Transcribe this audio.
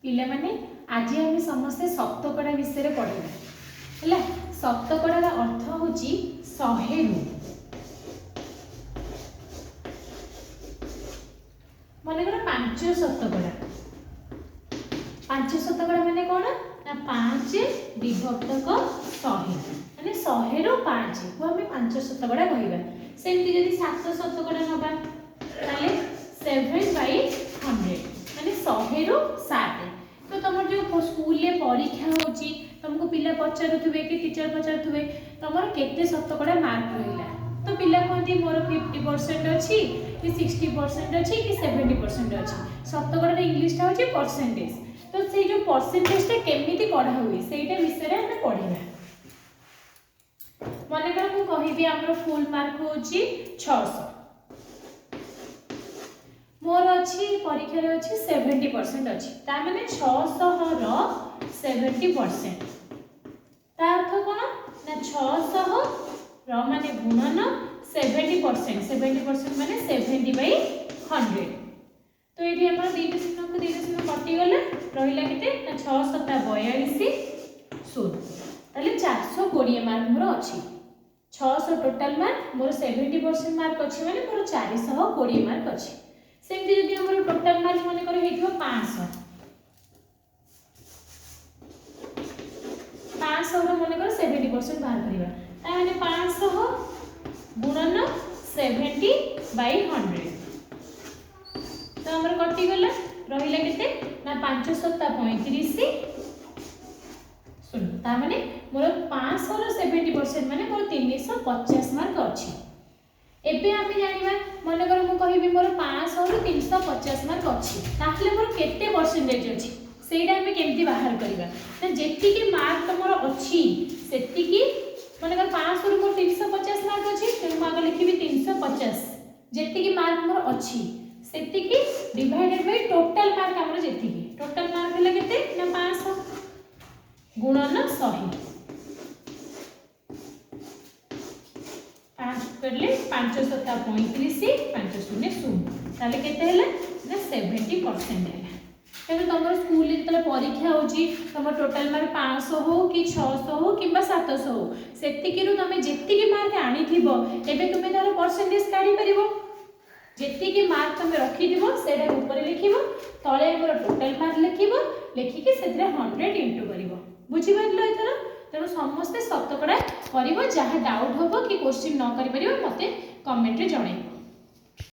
पिला माने आज आम समस्ते शतकड़ा विषय पढ़ा है। शतकड़ार अर्थ हूँ 100 मनकर 5 शतकड़ा। 5 शतकड़ा माने कौन ना 5 विभक्तक 100 माने 100 रु 5 को आम 5 शतकड़ा कहवा। सेमती जदि 7 शतकड़ा नबा ताले 7/100 माने 100 रु 7। तो तुम जो स्कूल में परीक्षा होची तुमको पिला पचारुथुबे कि टीचर पचारुथुबे तुमर केते शतकड़ा मार्क रहिला तो पिला कहती मोर 50% अच्छी कि 60% अच्छी कि 70% अच्छी। शतकड़ा इंग्लिश टा होची परसेंटेज। तो से जो परसेंटेज टा केमिति पढ़ा हुए सेटा विषय रे हम पढ़िबा। माने कर मु कहिबी हमर फुल मार्क होची 600 मोर अच्छी परीक्षा रे अच्छी 70% अच्छी ता माने 600 रो 70%। ता अर्थ कोन ना 600 रो माने गुणन 70%। 70% माने 70/100। तो एठी हमर 2 दशमलव को 2 दशमलव कटि गले रहिला केते ना 6 + 42 शून्य ताले 420 मार्क मोर अच्छी। 600 टोटल मार्क मोर 70% मार्क अच्छी माने मोर 420 मार्क अच्छी। सेमती जदि हमर टोटल मार्क माने करे हेथिबो 500 रो माने करे 70% बाहर करिबा ता माने 500 गुणन 70/100 तो हमर कटि गला रहिला केते ना 5 + 7 = 35 शून्य ता माने मोर 500 रो 70% माने मोर 350 मार्क अछि। एबे आमे जानिबा मन कर मु कहिबी मोर 500 रु 350 मार्क अछि ताहले मोर केते परसेंटेज अछि सेटा आमे केमति बाहर करिबा ना जेति के मार्क तमर अछि सेति की मन कर 500 रु मोर 350 मार्क अछि त मु आगे लिखिबी 350 जेति के मार्क मोर अछि सेति की डिवाइडेड बाय टोटल मार्क हमर जेति की टोटल मार्क हला केते ना 500 गुणन 100 करले 5 + 7 = 35 5 शून्य शून्य ताले केते हला ना 70% हला। तेनु तमर स्कूल रे तले परीक्षा होची तमर टोटल मार्क 500 हो कि 600 हो किबा 700 हो सेति किरु तमे जेति की मार्क आनी थिबो एबे तुमे तार परसेंटेज काढी परिबो। जेति की मार्क तमे रखी दिबो सेडा ऊपर लिखिबो तळे हमर टोटल मार्क लिखिबो लिखि के सेतरे 100 इनटू करिवो। बुझि पारलो एथरा। तेणु समस्ते शतकड़ा करिवो। जहाँ डाउट होबो कि क्वेश्चन न करि परिबो मते कमेंट रे जणाइबो।